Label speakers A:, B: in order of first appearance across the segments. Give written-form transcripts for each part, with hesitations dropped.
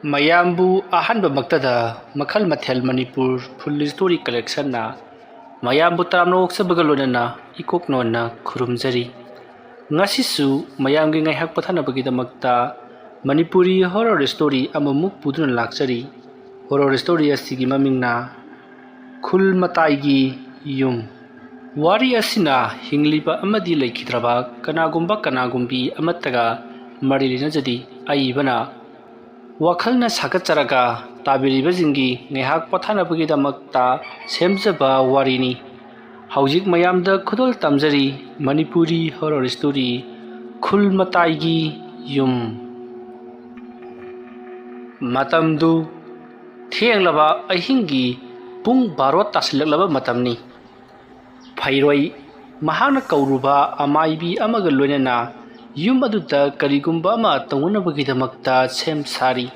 A: Mayambu ahanba maktada makal mathel Manipur full story collection na mayambu taramno oksabagalonana ikok nonna khurumjari ngasisu mayamgi ngaihak pathanabagidamagta Manipuri horror story amamuk puduna lakchari horror story asigi mamingna khul mataigi yum wari asina hingliba amadi laikhidraba kanagumbi amataga marilina jadi aibana wakhalna sakacharaga tabiribazingi ngehak pathanabagidamagta semjaba warini haujik mayamda khudol tamjari Manipuri horror story khul mataigi yum matamdu thenglaba ahingi pung 12 taslaklaba matamni phairoi mahana kauruba amaibi amaga loinana yum aduta karigumba ama tawunabagidamagta sem sari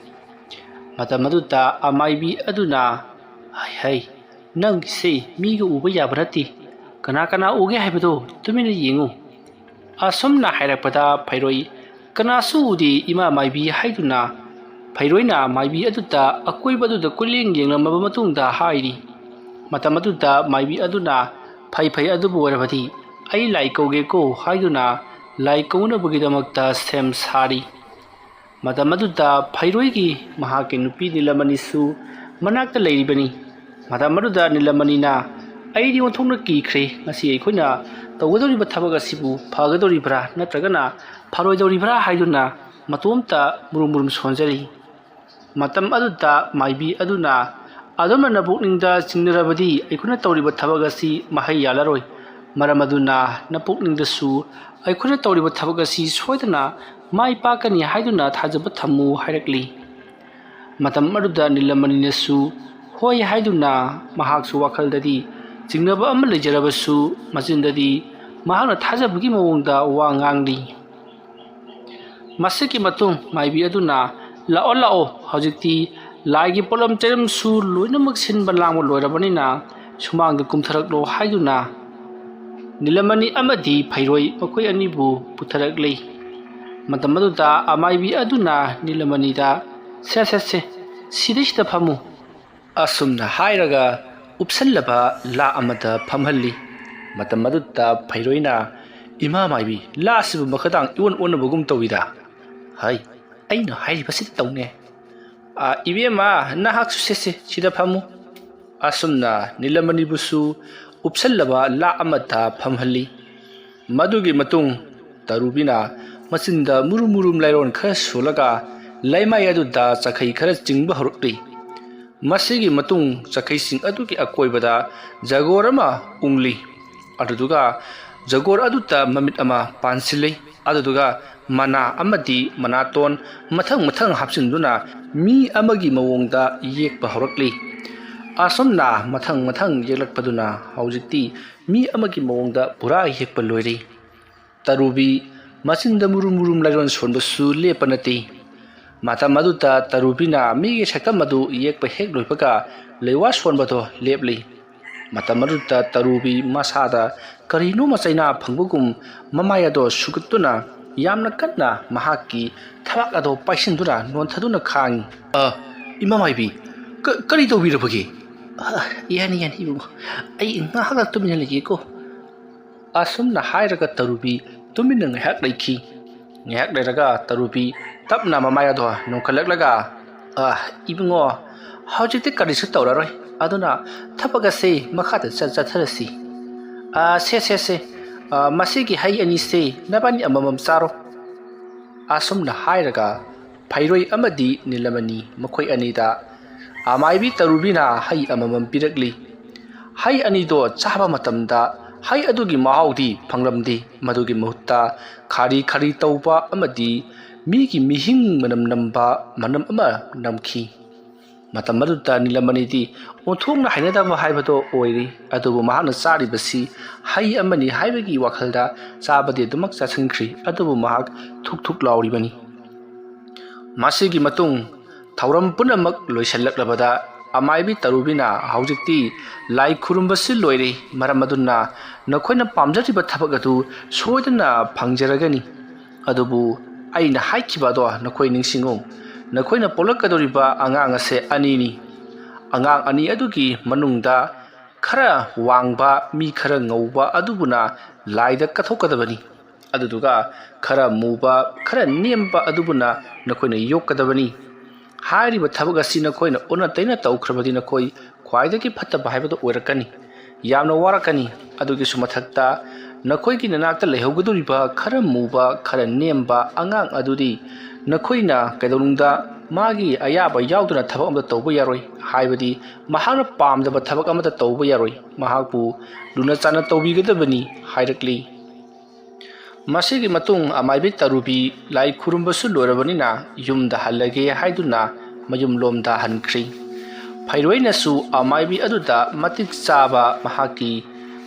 A: matam aduta amaibi aduna hai nang se miga uba yabrati kana uge haibado tumina yengu asomna hairakpada phairoi kana su udi ima maibi haiduna phairoina maibi aduta akoibaduda kuling yenglamaba matungda hairi matam aduta maibi aduna phai adubu warabadi ai lai koge ko haiduna lai kauna bagidamagta sem sari matam aduta phairoigi mahake nupi nilamanisu manakta leiribani matam aduda nilamanina aidi onthongna kikhre ngasi aikoina tawgadoriba thabag asibu phagadoribra natragana pharoidoribra haiduna matomta murum sonjari matam aduta maibi aduna adona nabukningda chingnarabadi aikuna tawriba thabag asi mahai yalaroi maram aduna napukningdasu aikuna tawriba thabag asi soidana mai pakani haiduna thajaba thamu hairakli matam aduda nilamaninasu hoi haiduna mahaksu wakhaldadi jingnaba ama lejarabasu majindadi mahana thajabagi mawongda wa ngangli masiki matung maibi aduna lao hojikti laigi polam teram su loinamak sinba langwa loirabanina sumangda kumtharaklo haiduna nilamani amadi phairoi makoi anibu putharakli matam aduda amaibi aduna nilamanida se sidishta phamu asumna hairaga upsallaba la amada phamhalli matam aduda phairoina ima maibi la asibu makadang iwon onabagum tawida hai aina hairi basit tawne ibema nahak sese sida phamu asumna nilamani busu upsallaba la amada phamhalli madugi matung tarubina masinda murum lairon khara sulaga laimai aduda chakhai khara chingba horukli masigi matung chakhai sing adugi akoibada jagor ama ungli aduduga jagor aduta mamit ama pansilei aduduga mana amadi manaton mathang hapsinduna mi amagi mawongda yekpa horakli asomna mathang yeklakpaduna haujikti mi amagi mawongda pura yekpa loiri tarubi masinda murum lairon sonbasu lepanati matam aduta tarubina migi sakam adu yekpa hek loipaga lewa sonbado lepli matam aduta tarubi masada karino masaina phangbugum mamayado sugutuna yamna kanna mahaki thabak ado paisinduna nonthaduna khang imamaibi kari to birabagi yani ibu ai ngahak tumina legi ko asumna hairaga tarubi tumina ngahak laiki ngahak leraga tarubi tapna mamayado nongkhalaklaga ibungo hojite kari su tawraroi aduna thapagase makhata chatharasi se masigi hai ani se nabani amamam saro asumna hairaga phairoi amadi nilamani makhoi anida amaibi tarubina hai amamam pirakli hai ani do chaba matamda hai adugi mahaudi phanglamdi madugi muhutta khari tauba amadi migi mihing manam namba manam ama namki matam aduta nilamani di onthongna hainadaba haibado oiri adubu mahana sari basi hai amani haibagi wakhalda sabade dumak chasankri adubu mahak thuk lauri bani masigi matung thauram punamak loisalaklabada amaibi tarubina haujikti lai khurumbasi loire maram aduna nakhoina pamjariba thabak adu soidana phangjaragani adubu aina haikibado nakhoi ningsingo nakoina polakadoriba angang ase anini angang ani adugi manungda khara wangba mi khara ngauba adubuna laida kathokadabani aduduga khara muba khara nemba adubuna nakoina yokkadabani hairiba thabak asi nakoina ona taina taukhrabadi nakoi khwaidagi phattaba haibadu oirakani yamna warakani adugi sumathakta nakoigi nanakta lehoguduriba khara muba khara nemba angang adudi nakoina kaidonungda magi ayaba yauduna thabak amda tauba yaroi haibadi mahana pamdaba thabak amda tauba yaroi mahakpu luna chana taubigadabani hairakli masigi matung amaibi tarubi lai khurumbasu lorabanina yumda halage haiduna mayum lomda hankri phairoinasu amaibi aduda matik chaba mahaki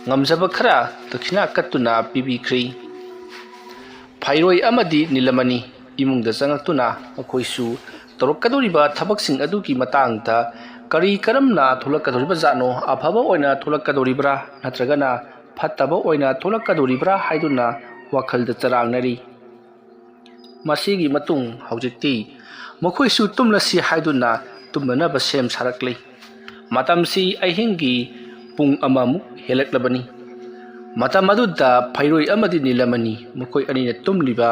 A: ngamjaba khara dakhina katuna pibikri phairoi amadi nilamani imungda changaktuna akhoisu torokadoriba thabaksing adugi matangda kari karamna thulakadoriba jano afaba oina thulakadoribra natragana phattaba oina thulakadoribra haiduna wakhalda charangnari masigi matung haujikti mokhoisu tumlasi haiduna tumnaba sem sarakli matamsi ahingi pung amamuk helaklabani matam aduda phairoi amadi nilamani mokoi anina tumliba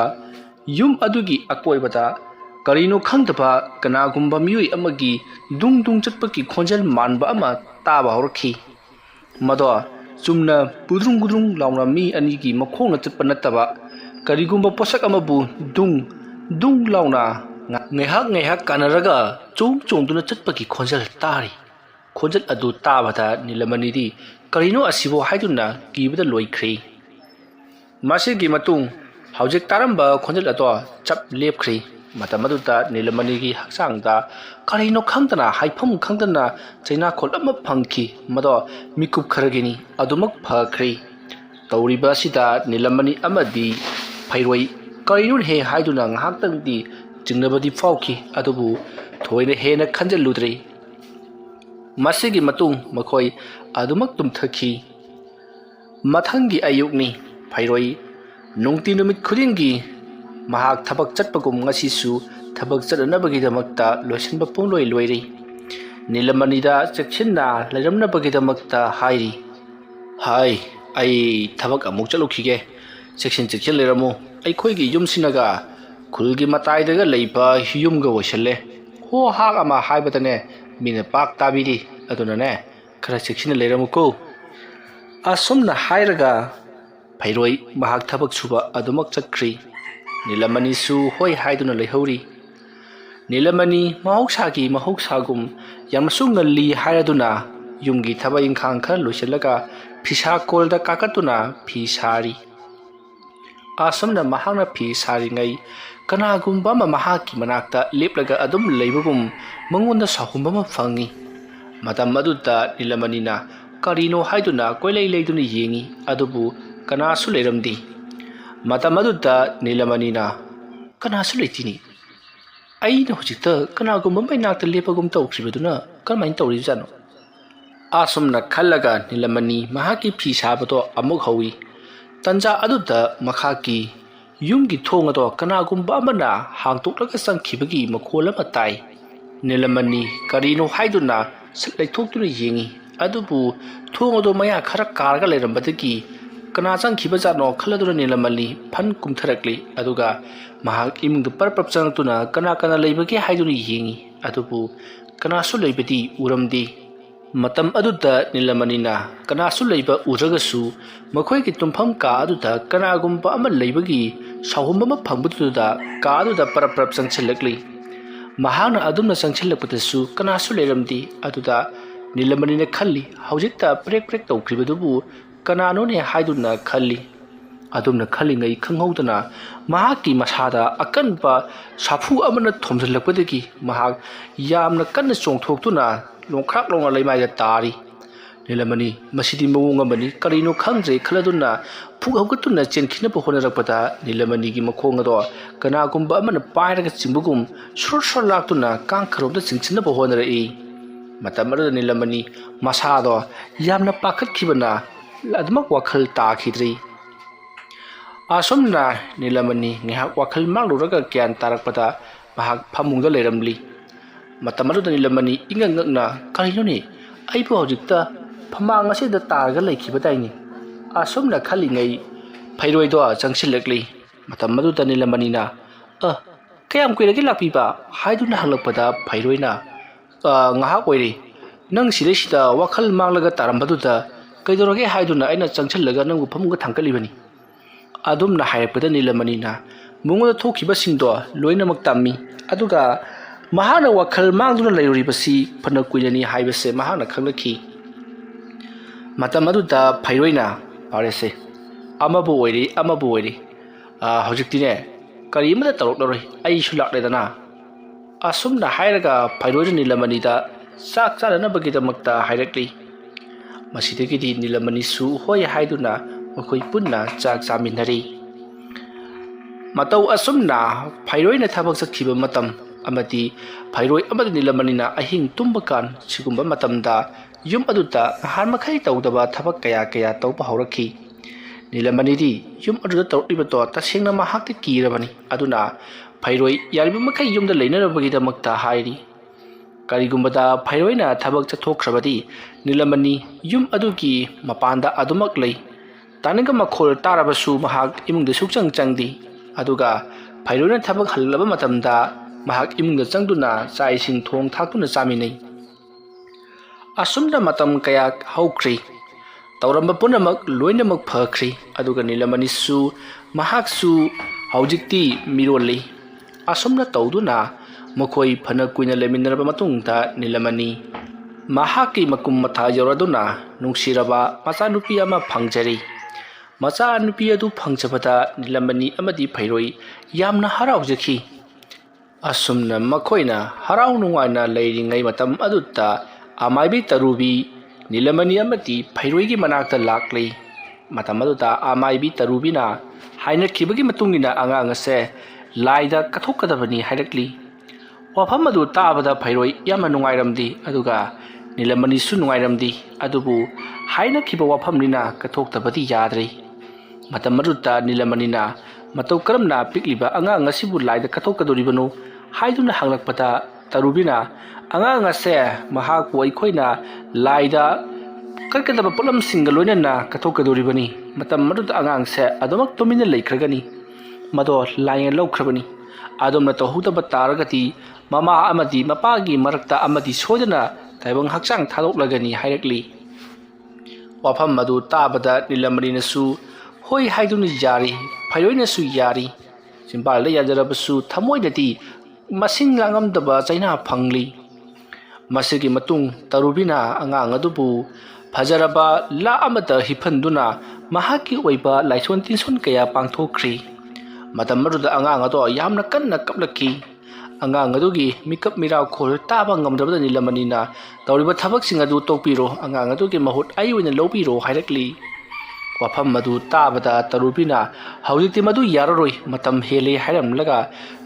A: yum adugi akoibada karino khangdaba kanagumba mioi amagi dung dung chatpaki khonjal manba ama taba horki mado chumna pudrung gudrung launa mi anigi makhongna chatpa nataba karigumba posak amabu dung dung launa ngehak kanaraga chung chongduna chatpaki khonjal tari khonjal adu tabada nilamani di karino asibo haiduna kibada loikhri masigi matung haujik taramba khonjal ado chap lepkhri matamaduta nilamanigi haksangda karino khangdana haifam khangdana chaina kholama phangki mado mikup kharagini adumak phakri tauriba sida nilamani amadi phairoi karino he haiduna nghaktang di jingnabadi phauki adubu thoina hena khanjaludri masigi matung makhoi adumak tumthaki mathangi ayukni phairoi nungti numit khudingi mahak thabak chatpagum ngasisu thabak chadanabagidamagta loisinba pungloi loiri nilamanida chekchinna lairamnabagidamagta hairi hai ai thabak amuk chalukhige chekchin leiramu ai khoigi yumsinaga khulgi mataidaga leiba yumga washalle ho hak ama haibadane mina pak tabiri aduna ne khara chekchin leiramu ko asomna hairaga phairoi mahak thabak suba adumak chakri nilamani su hoi haiduna leihori nilamani mahoksagi mahoksagum yamsung nalli hairaduna yumgi thaba ingkhang khar loiselaga phisa kolda kakatuna phi sari asamna mahangna phi sari ngai kanagumba ma mahaki manakta leplaga adum leibagum mangonda sahumba ma phangi matam maduta nilamanina karino haiduna koilai leiduna yengi adubu kanasu leiramdi matamaduta nilamanina kanasu leitini aina hojikta kanagum mai nakta lepagum tawkribaduna kamain tawrijano asumna khallaga nilamani mahaki phi sabato amuk hawi tanja aduta makhaki yumgi thongado kanagum bamana hangtoklaga sangkhibagi makhola matai nilamani karino haiduna sitlai thoktuna yengi adubu thongado maya khara karga leirambadagi kana changkhiba jano khaladura nilamali phan kumtharakli aduga mahak imung parprap changtuna kana leibagi haiduni yengi adubu kana su leibadi uramdi matam aduda nilamanina kana su leiba uragasu makhoi ki tumpham ka aduda kana gumba ama leibagi sahumba ma phangbududa ka aduda parprap changchelakli mahana adumna changchelakpatasu kana su leiramdi aduda nilamanina khalli haujikta prek tawkribadubu kanano ne haiduna khalli adumna khallingai khanghowdana mahaki masada akanba safu amana thomjalakpadagi mahak yamna kanna chongthoktuna longkhrak longa leimaida tari nilamani masidi mawung amani karino khangje khaladuna phug hawgatuna chenkhina bohonarakpada nilamani gi makhongado kanagumba amana pairaga chimbugum shor laktuna kangkharomda chingchina bohonarai matamara nilamani masado yamna pakhatkibana ladmak wakhal takhidri asomna nilamani ngehak wakhal magluraga kyan tarakpada mahak phamungda leiramli matam adu Nilamani inga ngakna karinoni aibu hojikta phamang asida targa leikhibatai asumna khalingai phairoi do changsilakli matam adu Nilamani na kayam kuiragi lakpiba haiduna halakpada phairoi na ngahak oiri nang siresida wakhal manglaga tarambaduda kaidorage haiduna aina changsillaga nangu phamunga thangkalibani adumna hairpada Nilamani na mungoda thokiba singdo loinamak tammi aduga mahana wakhal mangduna leiribasi phana kuinani haibase mahana khanglakhi matam aduda phairoina parese amabu oiri hojiktine karimada taroklaroi ai sulakledana asumna hairaga phairoi Nilamani da sak charana bagidamakta hairakli masidagidi Nilamani su hoi haiduna makoi punna chak chaminari matau asumna phairoina thabak sakhiba matam amati phairoi amadi Nilamani na ahing tumbakan sigumba matamda yum aduta har makhai tawdaba thabak kaya tawpa haurakhi Nilamani di yum aduda tawriba to tasengna mahakti kirabani aduna phairoi yariba makhai yumda leinarabagidamakta hairi karigumbada phairoina thabak chathokhrabadi Nilamani yum adugi mapanda adumak lei tanaga makhol tarabasu mahak imungda sukchang changdi aduga phairoina thabak hallaba matamda mahak imungda changduna chai sing thong thakuna chaminai asumda matam kaya haukri tawramba punamak loinamak phakri aduga Nilamani su mahak su haujikti miroli asumna tawduna makhoi phana kuina leminaraba matungda Nilamani mahaki makum matha yoraduna nungsiraba machanupi ama phangjari machanupi adu phangjabada Nilamani amadi phairoi yamna haraujaki asumna makhoina harau nungaina leiringai matam adutta amaibi tarubi Nilamani amati phairoigi manakta lakli matam aduta amaibi tarubina haina khibagi matungina angang ase laida kathokadabani hairakli wafam adu tabada phairoi yamna nungairamdi aduga Nilamani su nungairamdi adubu haina khiba wafamnina kathoktabadi yadri matam aduta Nilamani na matau karamna pikliba angang asibu laida kathokadoribanu haiduna hanglakpada tarubina angang ase mahakpu aikhoina laida karkadaba polam singaloina kathokadoribani matam aduta angang se adumak tomina leikragani mado layen laukrabani adumna tohudaba taragati mama amadi mapagi marakta amadi sodana taibang hakchang thadoklagani hairakli wafam madu tabada Nilamani nasu hoi haiduna yari phairoina su yari simbal yajarabasu thamoidati masing langamdaba chaina phangli masigi matung tarubina angang adubu fajaraba la amata hiphanduna mahaki oiba laison tinson kaya pangthokri matam maruda angang ado yamna kanna kaplaki angang adugi mikap mirau khol taba ngamdabada Nilamani na tawriba thabak singadu tokpiro angang adugi mahut ayoina lobiro hairakli wafam madu tabada tarubina haujikti madu yararoi matam hele hairamlaga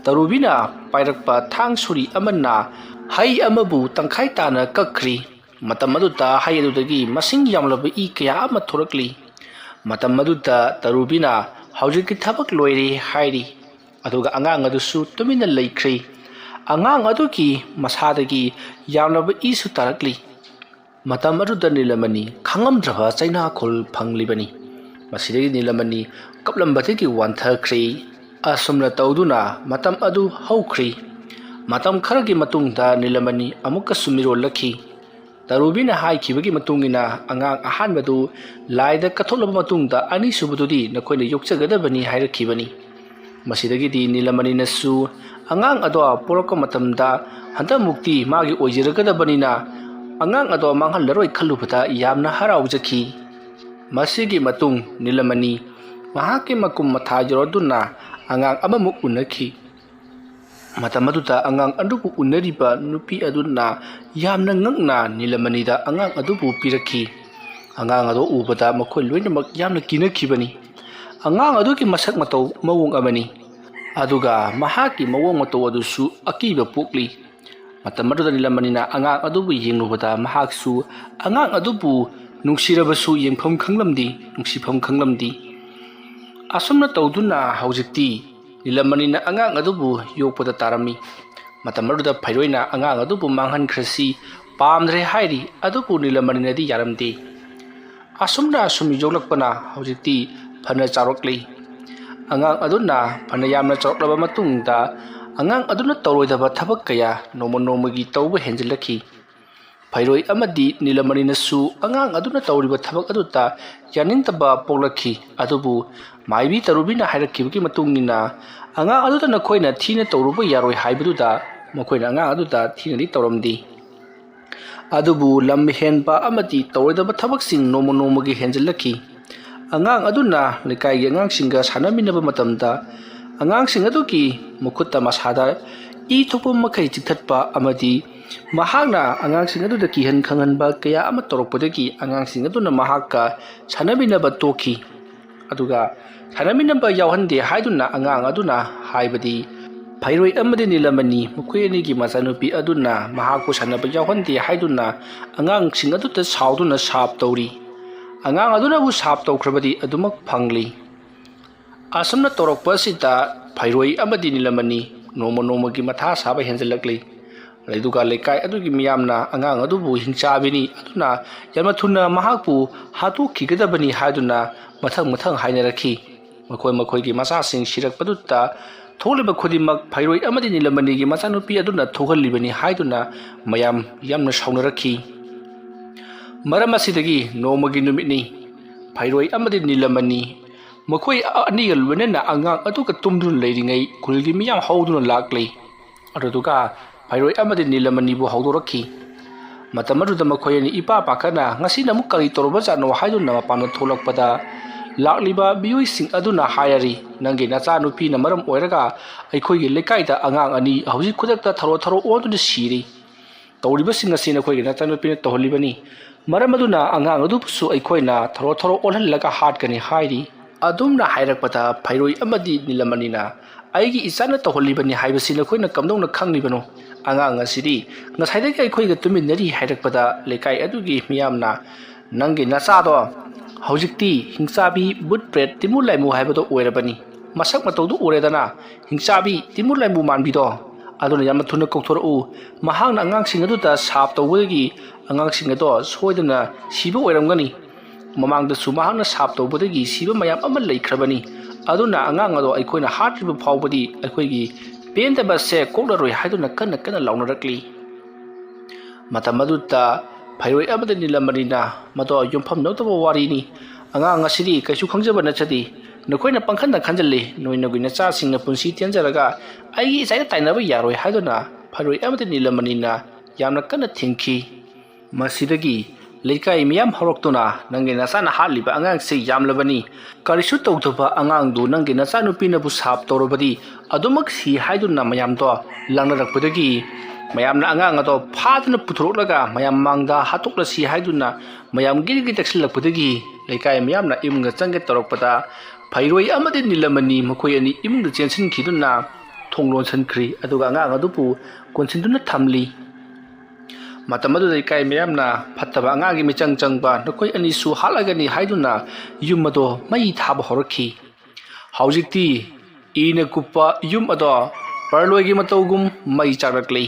A: tarubina pairakpa thang suri amanna hai amabu tangkhai tana kakri matam aduta hai adudagi masing yamlaba I kaya ama thorakli matam aduta tarubina haujikti thabak loire hairi aduga angang adusu tumina leikri angang adugi masadagi yamlaba isu tarakli matam aduda Nilamani khangamdraba chaina khol phanglibani masidagi Nilamani kaplambadagi wanthakri asumna tawduna matam adu haukri matam kharagi matungda Nilamani amuka sumiro lakhi tarubina haikhibagi matungina angang ahanbadu laida katholaba matungda ani subududi nakoina yokchagadabani hairakhibani masidagidi Nilamani nasu angang ado poroko matamda hanta mukti magi oijiragadabani angang ado manghallaroi khalubada yamna haraujaki masigi matung Nilamani mahaki makum matha joroduna angang amamuk unakhi matam aduta angang adubu unariba nupi aduna yamna ngakna Nilamani da angang adubu pirakhi angang ado ubada makhoi loinamak yamna kinakhibani angang adugi masak matau mawung amani aduga mahaki mawung matau adusu akiba pokli matam aduda Nilamani na angang adubu yenglubada mahaksu angang adubu nungsirabasu yengpham khanglamdi nungsifam khanglamdi asumna tawduna haujikti Nilamani angang adubu yokpada tarami. Matamaruda Pairoina angang adubu manghankrasi pamdre hairi adubu Nilamani di yaramde. Asumna asumi yoglakpana hojiti phana charokli. Angang aduna phana yamna charoklaba matungda angang aduna tawroidaba thabak kaya nomogi tawba henjilaki. Pairoi amadi Nilamani nasu angang aduna tawriba thabak aduta yanintaba poglaki adubu maibi tarubina hairakibaki matungina angang aduta nakoina thina tawruba yaroi haibaduda makoina angang aduta thina di tawramdi adubu lam henpa amadi tawridaba thabaksing nomogi henjilaki angang aduna lekai angang singa sanaminaba matamda angang singa aduki mukutta masada I thopa makai chithatpa amadi mahakna angang sing adu da kihan khanganba kaya ama torokpadagi angang sing adu na mahakka sanabinaba toki aduga sanabinaba yawhande haiduna angang aduna haibadi Pairoi amadi Nilamani mukoi ani gi masanupi aduna mahakku sanaba yawhande haiduna angang sing adu ta sauduna sap tawri angang aduna bu sap tawkhrabadi adumak phangli asamna torokpa sita Pairoi amadi Nilamani nomogi matha saba henjalakli Laiduga lekai adugi miyamna angang adubu hingchabini aduna yamna thuna mahakpu hatu kigadabani haiduna mathang hainaraki makoi gi masa sing sirakpadutta tholiba khodimak Pairoi amadi Nilamani gi masanupi aduna thogalibani haiduna mayam yamna saunaraki maram asidagi nomogi numitni Pairoi amadi Nilamani makoi ani galwenna angang aduga tumdun leiringai kulgi miyam hauduna lakli aduga Pairoi amadi Nilamani bu haudoraki matamaruda makoyani ipa pakana ngasi namu kari torba jano haiduna mapana tholakpada lakliba bioi sing aduna hayari nange nacha nupi na maram oiraga aikhoigi lekaida angang ani hauji khudakta tharo oduna siri tawriba sing asi na khoigi nacha nupi tohlibani maram aduna angang adu su aikhoina tharo olhallaga hatkani hairi adumna hairakpada Pairoi amadi Nilamani na aigi isana tohlibani haibasina khoina kamdongna khanglibano angang asidi ngasaidagi aikhoiga tuminari hairakpada lekai adugi miyamna nangi nachado hojikti hingchabi butpret timulaimu haibado oirabani masak matawdu oredana hingchabi timulaimu manbido aduna yamna thuna kokthorau mahangna angang singaduta sap tawbagi angang singado soidana siba oiramgani mamangda sumahangna sap tawbadagi siba mayam ama leikrabani aduna angang ado aikhoina hatriba phawbadi aikhoigi Pendaba se koklaroi haiduna kana launarakli matamaduta Pairoi amadi Nilamani na mado yumpham notaba warini angang asidi kaisu khangjaba nachadi nakoina pangkhanna khanjalli noinagui nacha singna punsi tianjaraga aigi isaida tainaba yaroi haiduna Pairoi amadi Nilamani na yamna kana thingki masidagi leikai miyam horoktuna nange nasana haliba angang se yamlabani karisu tawthaba angang du nange nacha nupina bu sap torobadi adumak si haiduna mayam to langnarakpadagi mayamna angang ado phadna puthroklaga mayam mangda hatokla si haiduna mayam girgi taksilakpadagi leikai miyamna imga change torokpada Pairoi amadi Nilamani makoi ani imga chensin khiduna thonglon sankhri aduga angang adupu konsinduna thamli matamadu leikai miyamna phattaba angagi michang changba nakoi ani su halagani haiduna yumado mai thaba horaki haujikti ina kupa yum ado parloigi matogum mai charakli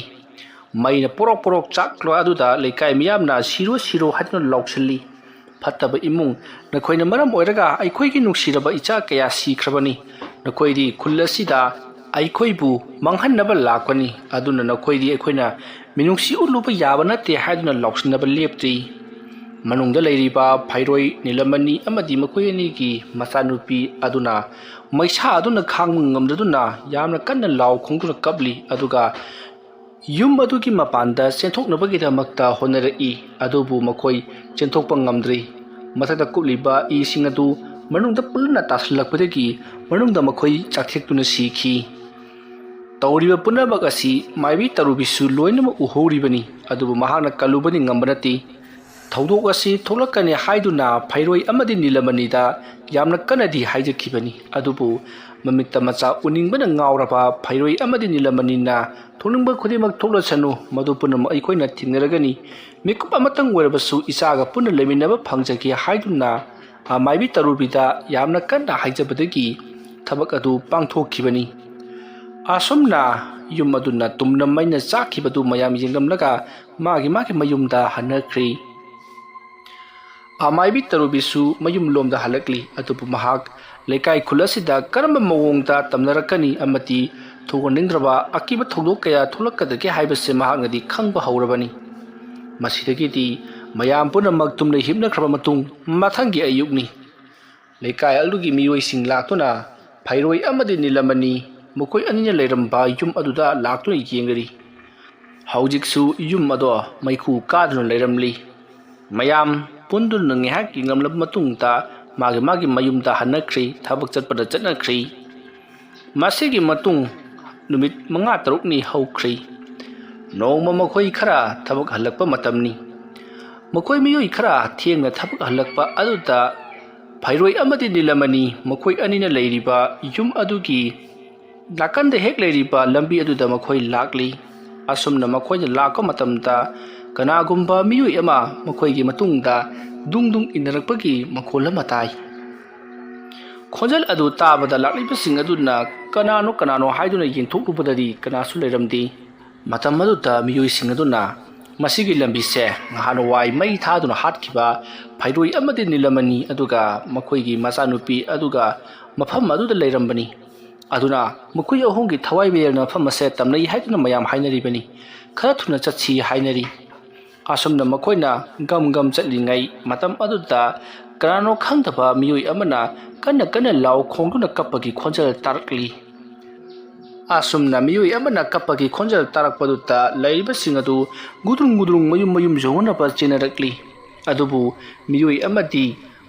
A: mai na porok chaklo aduda leikai miyamna siro haduna loksilli phattaba imung nakoina maram oiraga aikhoigi nuksiraba icha kaya sikhrabani nakoidi khulasida aikhoibu manghannaba lakani aduna nakoidi aikhoina minungsi uluba yaba nate haiduna loksinaba lepti manungda leiriba Pairoi Nilamani amadi makoyani gi masanupi aduna maisa aduna khang ngamdaduna yamna kanna law khongduna kabli aduga yum adugi mapanda senthoknabagi damakta honarei adubu makoi senthokpa ngamdri mathada kuliba I singadu manungda pulna taslakpadagi manungda makoi chakthektuna sikhi Tawriba punabak asi maibi tarubisu loinama uhoribani adubu mahakna kalubani ngambanati thawdok asi tholakani haiduna Pairoi amadi Nilamani da yamna kanadi haijakibani adubu mamitta macha uningbana ngauraba Pairoi amadi Nilamani na thoningba khodimak thoklasanu madu punama aikhoina thingnaragani mikup amatang werabasu isaga punna leminaba phangjaki haiduna maibi tarubida yamna kanna haijabadagi thabak adu pangthokibani ꯑꯁꯨꯝꯅ ꯌꯨꯝ ꯑꯗꯨꯅ ꯇꯨꯝꯅ ꯃꯩꯅ ꯆꯥꯛꯈꯤꯕꯗꯨ ꯃꯌꯥꯝ ꯌꯦꯡꯂꯝꯂꯒ ꯃꯥꯒꯤ ꯃꯌꯨꯝꯗ ꯍꯟꯅꯈ꯭ꯔꯤ꯫ ꯑꯃꯥꯏꯕꯤ ꯇꯔꯨꯕꯤꯁꯨ ꯃꯌꯨꯝꯂꯣꯝꯗ ꯍꯜꯂꯛꯂꯤ, ꯑꯗꯨꯕꯨ ꯃꯍꯥꯛ ꯂꯩꯀꯥꯏ ꯈꯨꯜ ꯑꯁꯤꯗ ꯀꯔꯝꯕ ꯃꯑꯣꯡꯗ ꯇꯝꯅꯔꯛꯀꯅꯤ ꯑꯃꯗꯤ ꯊꯣꯛꯍꯟꯅꯤꯡꯗ꯭ꯔꯕ ꯑꯀꯤꯕ ꯊꯧꯗꯣꯛ ꯀꯌꯥ ꯊꯣꯛꯂꯛꯀꯗꯒꯦ ꯍꯥꯏꯕꯁꯤ ꯃꯍꯥꯛꯅꯗꯤ ꯈꯪꯕ ꯍꯧꯔꯕꯅꯤ꯫ ꯃꯁꯤꯗꯒꯤꯗꯤ ꯃꯌꯥꯝ ꯄꯨꯝꯅꯃꯛ ꯇꯨꯝꯅ ꯍꯤꯞꯅꯈ꯭ꯔꯕ ꯃꯇꯨꯡ ꯃꯊꯪꯒꯤ ꯑꯌꯨꯛꯅꯤ꯫ ꯂꯩꯀꯥꯏ ꯑꯗꯨꯒꯤ ꯃꯤꯑꯣꯏꯁꯤꯡ ꯂꯥꯛꯇꯨꯅ ꯐꯩꯔꯣꯏ ꯑꯃꯗꯤ ꯅꯤꯂꯃꯅꯤ ꯃꯈꯣꯏ ꯑꯅꯤꯅ ꯂꯩꯔꯝꯕ ꯌꯨꯝ ꯑꯗꯨꯗ ꯂꯥꯛꯇꯨꯅ ꯌꯦꯡꯂꯔꯤ꯫ ꯍꯧꯖꯤꯛꯁꯨ ꯌꯨꯝ ꯑꯗꯣ ꯃꯩꯈꯨ ꯀꯥꯗꯨꯅ ꯂꯩꯔꯝꯂꯤ꯫ ꯃꯌꯥꯝ ꯄꯨꯟꯗꯨꯅ ꯉꯥꯏꯍꯥꯛ ꯌꯦꯡꯂꯝꯂꯕ ꯃꯇꯨꯡꯗ ꯃꯥꯒꯤ ꯃꯌꯨꯝꯗ ꯍꯟꯅꯈ꯭ꯔꯤ, ꯊꯕꯛ ꯆꯠꯄꯗ ꯆꯠꯅꯈ꯭ꯔꯤ꯫ ꯃꯁꯤꯒꯤ ꯃꯇꯨꯡ ꯅꯨꯃꯤꯠ 5-6ꯅꯤ ꯍꯧꯈ꯭ꯔꯤ꯫ ꯅꯣꯡꯃ ꯃꯈꯣꯏ ꯈꯔ ꯊꯕꯛ ꯍꯜꯂꯛꯄ ꯃꯇꯝꯅꯤ꯫ ꯃꯈꯣꯏ ꯃꯤꯑꯣꯏ ꯈꯔ ꯊꯦꯡꯅ ꯊꯕꯛ ꯍꯜꯂꯛꯄ ꯑꯗꯨꯗ ꯐꯩꯔꯣꯏ ꯑꯃꯗꯤ ꯅꯤꯂꯃꯅꯤ ꯃꯈꯣꯏ ꯑꯅꯤꯅ ꯂꯩꯔꯤꯕ ꯌꯨꯝ ꯑꯗꯨꯒꯤ ꯅꯥꯀꯟꯗ ꯍꯦꯛ ꯂꯩꯔꯤꯕ ꯂꯝꯕꯤ ꯑꯗꯨꯗ ꯃꯈꯣꯏ ꯂꯥꯛꯂꯤ꯫ ꯑꯁꯨꯝꯅ ꯃꯈꯣꯏꯅ ꯂꯥꯛꯄ ꯃꯇꯝꯗ ꯀꯅꯥꯒꯨꯝꯕ ꯃꯤꯑꯣꯏ ꯑꯃ ꯃꯈꯣꯏꯒꯤ ꯃꯇꯨꯡꯗ ꯗꯨꯡ ꯏꯟꯅꯔꯛꯄꯒꯤ ꯃꯈꯣꯜ ꯑꯃ ꯇꯥꯏ꯫ ꯈꯣꯟꯖꯦꯜ ꯑꯗꯨ ꯇꯥꯕꯗ ꯂꯥꯛꯂꯤꯕꯁꯤꯡ ꯑꯗꯨꯅ ꯀꯅꯥꯅꯣ ꯍꯥꯏꯗꯨꯅ ꯌꯦꯡꯊꯣꯛꯂꯨꯕꯗꯗꯤ ꯀꯅꯥꯁꯨ ꯂꯩꯔꯝꯗꯦ꯫ ꯃꯇꯝ ꯑꯗꯨꯗ ꯃꯤꯑꯣꯏꯁꯤꯡ ꯑꯗꯨꯅ ꯃꯁꯤꯒꯤ ꯂꯝꯕꯤꯁꯦ ꯅꯍꯥꯟꯋꯥꯏ ꯃꯩ ꯊꯥꯗꯨꯅ ꯍꯥꯠꯈꯤꯕ ꯐꯩꯔꯣꯏ ꯑꯃꯗꯤ ꯅꯤꯂꯃꯅꯤ ꯑꯗꯨꯒ ꯃꯈꯣꯏꯒꯤ ꯃꯆꯥꯅꯨꯄꯤ ꯑꯗꯨꯒ ꯃꯐꯝ ꯑꯗꯨꯗ ꯂꯩꯔꯝꯕꯅꯤ꯫ ꯑꯗꯨꯅ ꯃꯈꯣꯏ ꯑꯍꯨꯝꯒꯤ ꯊꯋꯥꯏ ꯃꯐꯝ ꯑꯁꯦ ꯇꯝꯅꯩ ꯍꯥꯏꯗꯨꯅ ꯃꯌꯥꯝ ꯍꯥꯏꯅꯔꯤꯕꯅꯤ꯫ ꯈꯔ ꯊꯨꯅ ꯆꯠꯁꯤ ꯍꯥꯏꯅꯔꯤ꯫ ꯑꯁꯨꯝꯅ ꯃꯈꯣꯏꯅ ꯒꯝ ꯆꯠꯂꯤꯉꯩ ꯃꯇꯝ ꯑꯗꯨꯗ ꯀꯅꯥꯅꯣ ꯈꯪꯗꯕ ꯃꯤꯑꯣꯏ ꯑꯃꯅ ꯀꯟꯅ ꯂꯥꯎ ꯈꯣꯡꯗꯨꯅ ꯀꯞꯄꯒꯤ ꯈꯣꯟꯖꯦꯜ ꯇꯥꯔꯛꯂꯤ꯫ ꯑꯁꯨꯝꯅ ꯃꯤꯑꯣꯏ ꯑꯃꯅ ꯀꯞꯄꯒꯤ ꯈꯣꯟꯖꯦꯜ ꯇꯥꯔꯛꯄꯗꯨꯗ ꯂꯩꯔꯤꯕꯁꯤꯡ ꯑꯗꯨ ꯒꯨꯗ꯭ꯔꯨꯡ ꯃꯌꯨꯝ ꯌꯧꯅꯅꯕ ꯆꯦꯟꯅꯔꯛꯂꯤ꯫ ꯑꯗꯨꯕꯨ ꯃꯤꯑꯣꯏ ꯑꯃꯗꯤ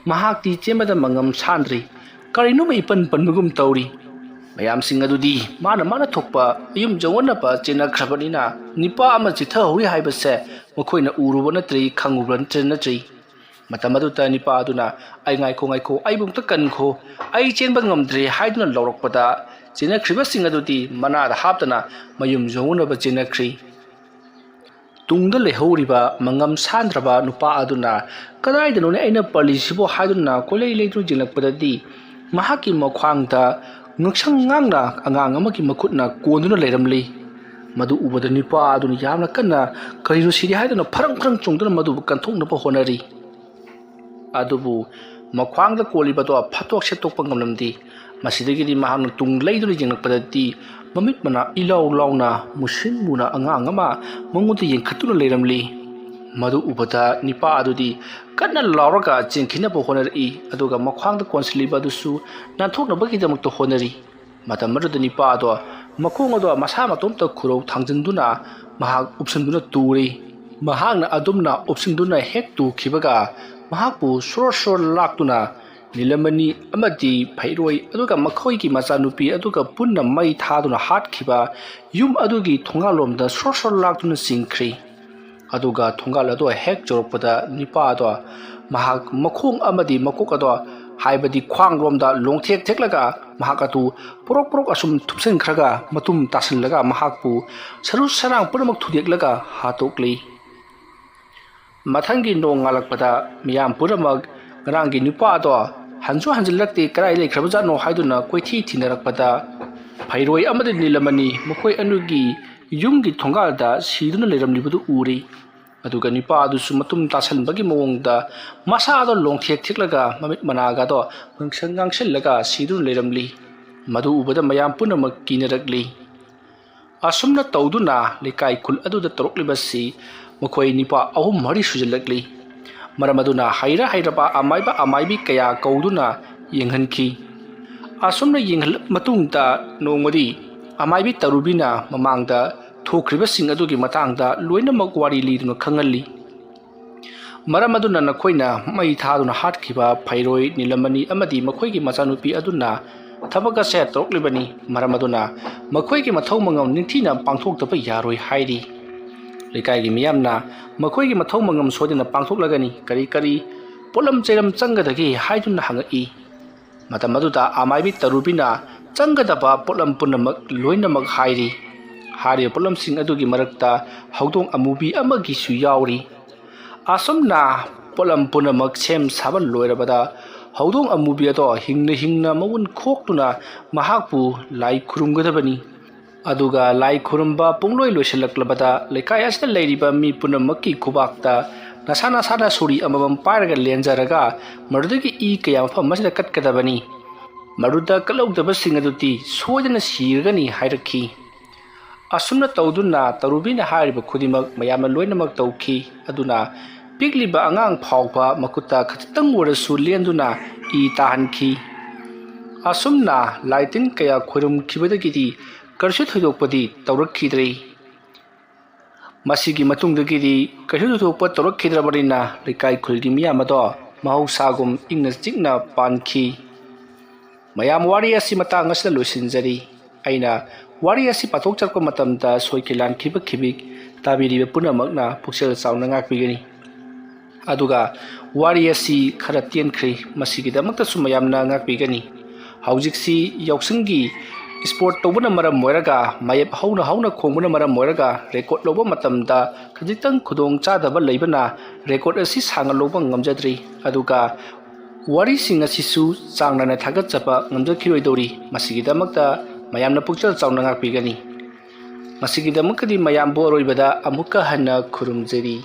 A: ꯃꯍꯥꯛꯇꯤ ꯆꯦꯟꯕꯗ ꯃꯉꯝ ꯁꯥꯟꯗ꯭ꯔꯤ, ꯀꯔꯤꯅꯣꯃ ꯏꯄꯟ ꯄꯟꯕꯒꯨꯝ ꯇꯧꯔꯤ꯫ ꯃꯌꯥꯝꯁꯤꯡ ꯑꯗꯨꯗꯤ ꯃꯥꯅ ꯊꯣꯛꯄ ꯃꯌꯨꯝ ꯌꯧꯅꯅꯕ ꯆꯦꯟꯅꯈ꯭ꯔꯕꯅꯤꯅ ꯅꯤꯄꯥ ꯑꯃ ꯆꯤꯊꯍꯧꯔꯤ ꯍꯥꯏꯕꯁꯦ ꯃꯈꯣꯏꯅ ꯎꯔꯨꯕ ꯅꯠꯇ꯭ꯔꯤ, ꯈꯪꯉꯨꯕ ꯅꯠꯇ꯭ꯔꯤ꯫ ꯃꯇꯝ ꯑꯗꯨꯗ ꯅꯤꯄꯥ ꯑꯗꯨꯅ "ꯑꯩ ꯉꯥꯏꯈꯣ, ꯑꯩꯕꯨ ꯑꯝꯇ ꯀꯟꯈꯣ, ꯑꯩ ꯆꯦꯟꯕ ꯉꯝꯗ꯭ꯔꯦ" ꯍꯥꯏꯗꯨꯅ ꯂꯥꯎꯔꯛꯄꯗ ꯆꯦꯟꯅꯈ꯭ꯔꯤꯕꯁꯤꯡ ꯑꯗꯨꯗꯤ ꯃꯅꯥꯗ ꯍꯥꯞꯇꯅ ꯃꯌꯨꯝ ꯌꯧꯅꯅꯕ ꯆꯦꯟꯅꯈ꯭ꯔꯤ꯫ ꯇꯨꯡꯗ ꯂꯩꯍꯧꯔꯤꯕ ꯃꯉꯝ ꯁꯥꯟꯗ꯭ꯔꯕ ꯅꯨꯄꯥ ꯑꯗꯨꯅ "ꯀꯗꯥꯏꯗꯅꯣꯅꯦ ꯑꯩꯅ ꯄꯜꯂꯤꯁꯤꯕꯣ" ꯍꯥꯏꯗꯨꯅ ꯀꯣꯏꯂꯩ ꯂꯩꯗꯨꯅ ꯌꯦꯡꯂꯛꯄꯗꯗꯤ ꯃꯍꯥꯛꯀꯤ ꯃꯈ꯭ꯋꯥꯡꯗ ꯉꯛꯁꯪ ꯉꯥꯡꯅ ꯑꯉꯥꯡ ꯑꯃꯒꯤ ꯃꯈꯨꯠꯅ ꯀꯣꯟꯗꯨꯅ ꯂꯩꯔꯝꯂꯤ꯫ ꯃꯗꯨ ꯎꯕꯗ ꯅꯤꯄꯥ ꯑꯗꯨꯅ ꯌꯥꯝꯅ ꯀꯟꯅ "ꯀꯔꯤꯅꯣ ꯁꯤꯗꯤ" ꯍꯥꯏꯗꯨꯅ ꯐꯔꯪ ꯆꯣꯡꯗꯨꯅ ꯃꯗꯨꯕꯨ ꯀꯟꯊꯣꯛꯅꯕ ꯍꯣꯠꯅꯔꯤ꯫ ꯑꯗꯨꯕꯨ ꯃꯈ꯭ꯋꯥꯡꯗ ꯀꯣꯜꯂꯤꯕꯗꯣ ꯐꯥꯠꯇꯣꯛ ꯁꯦꯠꯇꯣꯛꯄ ꯉꯝꯂꯝꯗꯦ꯫ ꯃꯁꯤꯗꯒꯤꯗꯤ ꯃꯍꯥꯛꯅ ꯇꯨꯡ ꯂꯩꯗꯨꯅ ꯌꯦꯡꯂꯛꯄꯗꯗꯤ ꯃꯃꯤꯠ ꯃꯅꯥ ꯏꯂꯥꯎ ꯂꯥꯎꯅ ꯃꯨꯁꯤꯟ ꯃꯨꯅ ꯑꯉꯥꯡ ꯑꯃ ꯃꯉꯣꯟꯗ ꯌꯦꯡꯈꯠꯇꯨꯅ ꯂꯩꯔꯝꯂꯤ꯫ ꯃꯗꯨ ꯎꯕꯗ ꯅꯤꯄꯥ ꯑꯗꯨꯗꯤ ꯀꯟꯅ ꯂꯥꯎꯔꯒ ꯆꯦꯟꯈꯤꯅꯕ ꯍꯣꯠꯅꯔꯛꯏ, ꯑꯗꯨꯒ ꯃꯈ꯭ꯋꯥꯡꯗ ꯀꯣꯟꯁꯤꯜꯂꯤꯕ ꯑꯗꯨꯁꯨ ꯅꯥꯟꯊꯣꯛꯅꯕꯒꯤꯗꯃꯛꯇ ꯍꯣꯠꯅꯔꯤ꯫ ꯃꯇꯝ ꯑꯗꯨꯗ ꯅꯤꯄꯥ ꯑꯗꯣ ꯃꯈꯣꯡ ꯑꯗꯣ ꯃꯁꯥ ꯃꯇꯣꯝꯇ ꯈꯨꯔꯧ ꯊꯥꯡꯖꯤꯟꯗꯨꯅ ꯃꯍꯥꯛ ꯎꯞꯁꯤꯟꯗꯨꯅ ꯇꯨꯔꯤ꯫ ꯃꯍꯥꯛꯅ ꯑꯗꯨꯝꯅ ꯎꯞꯁꯤꯟꯗꯨꯅ ꯍꯦꯛ ꯇꯨꯈꯤꯕꯒ ꯃꯍꯥꯛꯄꯨ ꯁꯣꯔ ꯂꯥꯛꯇꯨꯅ ꯅꯤꯂꯃꯅꯤ ꯑꯃꯗꯤ ꯐꯩꯔꯣꯏ ꯑꯗꯨꯒ ꯃꯈꯣꯏꯒꯤ ꯃꯆꯥꯅꯨꯄꯤ ꯑꯗꯨꯒ ꯄꯨꯟꯅ ꯃꯩ ꯊꯥꯗꯨꯅ ꯍꯥꯠꯈꯤꯕ ꯌꯨꯝ ꯑꯗꯨꯒꯤ ꯊꯣꯡꯒꯥꯜꯂꯣꯝꯗ ꯁꯣꯔ ꯂꯥꯛꯇꯨꯅ ꯆꯤꯡꯈ꯭ꯔꯤ꯫ ꯑꯗꯨꯒ ꯊꯣꯡꯒꯥꯜ ꯑꯗꯣ ꯍꯦꯛ ꯌꯧꯔꯛꯄꯗ ꯅꯤꯄꯥ ꯑꯗꯣ ꯃꯍꯥꯛ ꯃꯈꯣꯡ ꯑꯃꯗꯤ ꯃꯀꯣꯛ ꯑꯗꯣ ꯍꯥꯏꯕꯗꯤ ꯈ꯭ꯋꯥꯡꯂꯣꯝꯗ ꯊꯦꯛꯂꯒ ꯃꯍꯥꯛ ꯑꯗꯨ ꯄꯣꯔꯣꯛ ꯑꯁꯨꯝ ꯊꯨꯞꯆꯤꯟꯈ꯭ꯔꯒ ꯃꯇꯨꯝ ꯇꯥꯁꯤꯜꯂꯒ ꯃꯍꯥꯛꯄꯨ ꯁꯔꯨ ꯁꯔꯥꯡ ꯄꯨꯝꯅꯃꯛ ꯊꯨꯗꯦꯛꯂꯒ ꯍꯥꯠꯇꯣꯛꯂꯤ꯫ ꯃꯊꯪꯒꯤ ꯅꯣꯡ ꯉꯥꯜꯂꯛꯄꯗ ꯃꯤꯌꯥꯝ ꯄꯨꯝꯅꯃꯛ ꯉꯔꯥꯡꯒꯤ ꯅꯨꯄꯥ ꯑꯗꯣ ꯍꯟꯖꯤꯜꯂꯛꯇꯦ, ꯀꯗꯥꯏ ꯂꯩꯈ꯭ꯔꯕꯖꯥꯠꯅꯣ ꯍꯥꯏꯗꯨꯅ ꯀꯣꯏꯊꯤ ꯊꯤꯅꯔꯛꯄꯗ ꯐꯩꯔꯣꯏ ꯑꯃꯗꯤ ꯅꯤꯂꯃꯅꯤ ꯃꯈꯣꯏ ꯑꯅꯤꯒꯤ ꯌꯨꯝꯒꯤ ꯊꯣꯡꯒꯥꯜꯗ ꯁꯤꯗꯨꯅ ꯂꯩꯔꯝꯂꯤꯕꯗꯨ ꯎꯔꯤ꯫ ꯑꯗꯨꯒ ꯅꯤꯄꯥ ꯑꯗꯨꯁꯨ ꯃꯇꯨꯝ ꯇꯥꯁꯟꯕꯒꯤ ꯃꯑꯣꯡꯗ ꯃꯁꯥꯗꯣ ꯊꯦꯛꯂꯒ ꯃꯃꯤꯠ ꯃꯅꯥꯒꯗꯣ ꯉꯥꯡꯁꯤꯜꯂꯒ ꯁꯤꯗꯨꯅ ꯂꯩꯔꯝꯂꯤ꯫ ꯃꯗꯨ ꯎꯕꯗ ꯃꯌꯥꯝ ꯄꯨꯝꯅꯃꯛ ꯀꯤꯅꯔꯛꯂꯤ꯫ ꯑꯁꯨꯝꯅ ꯇꯧꯗꯨꯅ ꯂꯩꯀꯥꯏ ꯈꯨꯜ ꯑꯗꯨꯗ ꯇꯧꯔꯛꯂꯤꯕꯁꯤ ꯃꯈꯣꯏ ꯅꯤꯄꯥ 3-4 ꯁꯨꯖꯤꯜꯂꯛꯂꯤ꯫ ꯃꯔꯝ ꯑꯗꯨꯅ ꯍꯩꯔꯕ ꯑꯃꯥꯏꯕꯤ ꯀꯌꯥ ꯀꯧꯗꯨꯅ ꯌꯦꯡꯍꯟꯈꯤ꯫ ꯑꯁꯨꯝꯅ ꯌꯦꯡꯍꯜꯂꯕ ꯃꯇꯨꯡꯗ ꯅꯣꯡꯃꯗꯤ ꯑꯃꯥꯏꯕꯤ ꯇꯔꯨꯕꯤꯅ ꯃꯃꯥꯡꯗ ꯊꯣꯛꯈ꯭ꯔꯤꯕꯁꯤꯡ ꯑꯗꯨꯒꯤ ꯃꯇꯥꯡꯗ ꯂꯣꯏꯅꯃꯛ ꯋꯥꯔꯤ ꯂꯤꯗꯨꯅ ꯈꯪꯍꯜꯂꯤ꯫ ꯃꯔꯝ ꯑꯗꯨꯅ ꯅꯈꯣꯏꯅ ꯃꯩ ꯊꯥꯗꯨꯅ ꯍꯥꯠꯈꯤꯕ ꯐꯩꯔꯣꯏ, ꯅꯤꯂꯃꯅꯤ ꯑꯃꯗꯤ ꯃꯈꯣꯏꯒꯤ ꯃꯆꯥꯅꯨꯄꯤ ꯑꯗꯨꯅ ꯊꯕꯛ ꯑꯁꯦ ꯇꯧꯔꯛꯂꯤꯕꯅꯤ꯫ ꯃꯔꯝ ꯑꯗꯨꯅ ꯃꯈꯣꯏꯒꯤ ꯃꯊꯧ ꯃꯉꯝ ꯅꯤꯡꯊꯤꯅ ꯄꯥꯡꯊꯣꯛꯇꯕ ꯌꯥꯔꯣꯏ ꯍꯥꯏꯔꯤ꯫ ꯂꯩꯀꯥꯏꯒꯤ ꯃꯤꯌꯥꯝꯅ ꯃꯈꯣꯏꯒꯤ ꯃꯊꯧ ꯃꯉꯝ ꯁꯣꯏꯗꯅ ꯄꯥꯡꯊꯣꯛꯂꯒꯅꯤ, ꯀꯔꯤ ꯄꯣꯠꯂꯝ ꯆꯩꯔꯝ ꯆꯪꯒꯗꯒꯦ ꯍꯥꯏꯗꯨꯅ ꯍꯪꯉꯛꯏ꯫ ꯃꯇꯝ ꯑꯗꯨꯗ ꯑꯃꯥꯏꯕꯤ ꯇꯔꯨꯕꯤꯅ ꯆꯪꯒꯗꯕ ꯄꯣꯠꯂꯝ ꯄꯨꯝꯅꯃꯛ ꯂꯣꯏꯅꯃꯛ ꯍꯥꯏꯔꯤ꯫ ꯍꯥꯏꯔꯤꯕ ꯄꯣꯠꯂꯝꯁꯤꯡ ꯑꯗꯨꯒꯤ ꯃꯔꯛꯇ ꯍꯧꯗꯣꯡ ꯑꯃꯨꯕꯤ ꯑꯃꯒꯤꯁꯨ ꯌꯥꯎꯔꯤ꯫ ꯑꯁꯨꯝꯅ ꯄꯣꯠꯂꯝ ꯄꯨꯝꯅꯃꯛ ꯁꯦꯝ ꯁꯥꯕ ꯂꯣꯏꯔꯕꯗ ꯍꯧꯗꯣꯡ ꯑꯃꯨꯕꯤ ꯑꯗꯣ ꯍꯤꯡꯅ ꯃꯋꯨꯟ ꯈꯣꯛꯇꯨꯅ ꯃꯍꯥꯛꯄꯨ ꯂꯥꯏ ꯈꯨꯔꯨꯝꯒꯗꯕꯅꯤ꯫ ꯑꯗꯨꯒ ꯂꯥꯏ ꯈꯨꯔꯨꯝꯕ ꯄꯨꯡꯂꯣꯏ ꯂꯣꯏꯁꯤꯜꯂꯛꯂꯕꯗ ꯂꯩꯀꯥꯏ ꯑꯁꯤꯗ ꯂꯩꯔꯤꯕ ꯃꯤ ꯄꯨꯝꯅꯃꯛꯀꯤ ꯈꯨꯕꯥꯛꯇ ꯅꯁꯥ ꯅꯁꯥꯅ ꯁꯣꯔꯤ ꯑꯃꯃꯝ ꯄꯥꯏꯔꯒ ꯂꯦꯟꯖꯔꯒ ꯃꯗꯨꯗꯒꯤ ꯏ ꯀꯌꯥ ꯃꯐꯝ ꯑꯁꯤꯗ ꯀꯠꯀꯗꯕꯅꯤ, ꯃꯗꯨꯗ ꯀꯠꯍꯧꯗꯕꯁꯤꯡ ꯑꯗꯨꯗꯤ ꯁꯣꯏꯗꯅ ꯁꯤꯔꯒꯅꯤ ꯍꯥꯏꯔꯛꯈꯤ꯫ ꯑꯁꯨꯝꯅ ꯇꯧꯗꯨꯅ ꯇꯧꯔꯨꯕꯤꯅ ꯍꯥꯏꯔꯤꯕ ꯈꯨꯗꯤꯡꯃꯛ ꯃꯌꯥꯝꯅ ꯂꯣꯏꯅꯃꯛ ꯇꯧꯈꯤ꯫ ꯑꯗꯨꯅ ꯄꯤꯛꯂꯤꯕ ꯑꯉꯥꯡ ꯐꯥꯎꯕ ꯃꯈꯨꯠꯇ ꯈꯖꯤꯛꯇꯪ ꯑꯣꯏꯔꯁꯨ ꯂꯦꯟꯗꯨꯅ ꯏ ꯇꯥꯍꯟꯈꯤ꯫ ꯑꯁꯨꯝꯅ ꯂꯥꯏ-ꯇꯤꯟ ꯀꯌꯥ ꯈꯨꯔꯨꯝꯈꯤꯕꯗꯒꯤꯗꯤ ꯀꯔꯤꯁꯨ ꯊꯣꯏꯗꯣꯛꯄꯗꯤ ꯇꯧꯔꯛꯈꯤꯗ꯭ꯔꯦ꯫ ꯃꯁꯤꯒꯤ ꯃꯇꯨꯡꯗꯒꯤꯗꯤ ꯀꯩꯁꯨ ꯊꯣꯏꯗꯣꯛꯄ ꯇꯧꯔꯛꯈꯤꯗ꯭ꯔꯕꯅꯤꯅ ꯂꯩꯀꯥꯏ ꯈꯨꯜꯒꯤ ꯃꯤꯌꯥꯝ ꯑꯗꯣ ꯃꯍꯧꯁꯥꯒꯨꯝ ꯏꯪꯅ ꯆꯤꯛꯅ ꯄꯥꯟꯈꯤ꯫ ꯃꯌꯥꯝ ꯋꯥꯔꯤ ꯑꯁꯤ ꯃꯇꯥꯡ ꯑꯁꯤꯗ ꯂꯣꯏꯁꯤꯟꯖꯔꯤ꯫ ꯑꯩꯅ ꯋꯥꯔꯤ ꯑꯁꯤ ꯄꯥꯊꯣꯛꯆꯔꯛꯄ ꯃꯇꯝꯗ ꯁꯣꯏꯈꯤ ꯂꯥꯟꯈꯤꯕ ꯈꯤꯕꯤꯛ ꯇꯥꯕꯤꯔꯤꯕ ꯄꯨꯝꯅꯃꯛꯅ ꯄꯨꯛꯆꯦꯜ ꯆꯥꯎꯅ ꯉꯥꯛꯄꯤꯒꯅꯤ꯫ ꯑꯗꯨꯒ ꯋꯥꯔꯤ ꯑꯁꯤ ꯈꯔ ꯇꯦꯟꯈ꯭ꯔꯦ, ꯃꯁꯤꯒꯤꯗꯃꯛꯇꯁꯨ ꯃꯌꯥꯝꯅ ꯉꯥꯛꯄꯤꯒꯅꯤ꯫ ꯍꯧꯖꯤꯛꯁꯤ ꯌꯥꯎꯁꯪꯒꯤ ꯁ꯭ꯄꯣꯔꯠ ꯇꯧꯕꯅ ꯃꯔꯝ ꯑꯣꯏꯔꯒ ꯃꯌꯦꯞ ꯍꯧꯅ ꯍꯧꯅ ꯈꯣꯡꯕꯅ ꯃꯔꯝ ꯑꯣꯏꯔꯒ ꯔꯦꯀꯣꯔꯗ ꯂꯧꯕ ꯃꯇꯝꯗ ꯈꯖꯤꯛꯇꯪ ꯈꯨꯗꯣꯡ ꯆꯥꯗꯕ ꯂꯩꯕꯅ ꯔꯦꯀꯣꯔꯗ ꯑꯁꯤ ꯁꯥꯡꯅ ꯂꯧꯕ ꯉꯝꯖꯗ꯭ꯔꯤ꯫ ꯑꯗꯨꯒ ꯋꯥꯔꯤꯁꯤꯡ ꯑꯁꯤꯁꯨ ꯆꯥꯡ ꯅꯥꯏꯅ ꯊꯥꯒꯠꯆꯕ ꯉꯝꯖꯈꯤꯔꯣꯏꯗꯧꯔꯤ꯫ ꯃꯁꯤꯒꯤꯗꯃꯛꯇ ꯃꯌꯥꯝꯅ ꯄꯨꯛꯆꯦꯜ ꯆꯥꯎꯅ ꯉꯥꯛꯄꯤꯒꯅꯤ꯫ ꯃꯁꯤꯒꯤꯗꯃꯛꯇꯗꯤ ꯃꯌꯥꯝꯕꯨ ꯑꯔꯣꯏꯕꯗ ꯑꯃꯨꯛꯀ ꯍꯟꯅ ꯈꯨꯔꯨꯝꯖꯔꯤ꯫